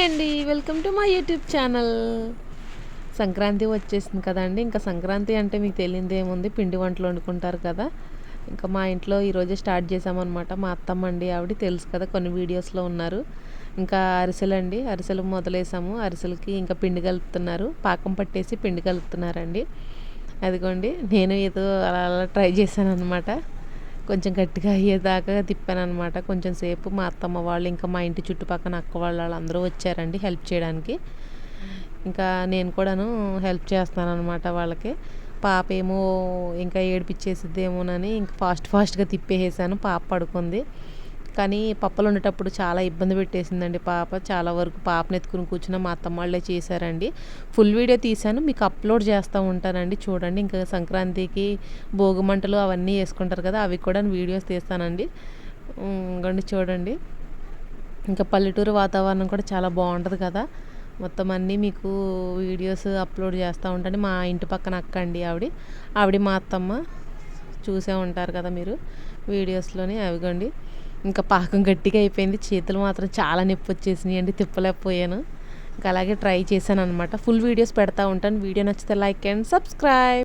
అండి, welcome to my YouTube channel. Sankranti వచ్చేసింది కదండి. ఇంకా సంక్రాంతి అంటే మీకు తెలియదు ఏముంది, పిండి వంటలు వండుకుంటారు కదా. ఇంకా మా ఇంట్లో ఈరోజే స్టార్ట్ చేసామన్నమాట. మా అత్తమ్మ అండి, ఆవిడ తెలుసు కదా, కొన్ని వీడియోస్లో ఉన్నారు. ఇంకా అరిసెలు అండి, అరిసెలు మొదలేసాము. అరిసెలకి ఇంకా పిండి కలుపుతున్నారు, పాకం పట్టేసి పిండి కలుపుతున్నారండి. అదిగోండి, నేను ఏదో అలా అలా ట్రై చేశాను అనమాట. కొంచెం గట్టిగా అయ్యేదాకా తిప్పానమాట కొంచెం సేపు. మా అత్తమ్మ వాళ్ళు ఇంకా మా ఇంటి చుట్టుపక్కల అక్క వాళ్ళందరూ వచ్చారండి హెల్ప్ చేయడానికి. ఇంకా నేను కూడాను హెల్ప్ చేస్తాను అనమాట వాళ్ళకి. పాప ఏమో ఇంకా ఏడిపించేసిద్దేమోనని ఇంకా ఫాస్ట్గా తిప్పేసాను. పాప పడుకుంది. కానీ పప్పలు ఉండేటప్పుడు చాలా ఇబ్బంది పెట్టేసిందండి పాప. చాలా వరకు పాపను ఎత్తుకుని కూర్చున్న మా అత్తమ్మ వాళ్ళే చేశారండి. ఫుల్ వీడియో తీశాను, మీకు అప్లోడ్ చేస్తూ ఉంటానండి, చూడండి. ఇంకా సంక్రాంతికి భోగి మంటలు అవన్నీ వేసుకుంటారు కదా, అవి కూడా వీడియోస్ తీస్తానండి. ఇంకోండి చూడండి. ఇంకా పల్లెటూరు వాతావరణం కూడా చాలా బాగుంటుంది కదా. మొత్తం అన్నీ మీకు వీడియోస్ అప్లోడ్ చేస్తూ ఉంటాను. మా ఇంటి పక్కన అక్క అండి, ఆవిడ మా అత్తమ్మ, చూసే ఉంటారు కదా మీరు వీడియోస్లోని. అవిగోండి, ఇంకా పాకం గట్టిగా అయిపోయింది. చేతులు మాత్రం చాలా నొప్పి వచ్చేసినాయి అండి, తిప్పలేకపోయాను. ఇంకా అలాగే ట్రై చేశాను అనమాట. ఫుల్ వీడియోస్ పెడతా ఉంటాను. వీడియో నచ్చితే లైక్ అండ్ సబ్స్క్రైబ్.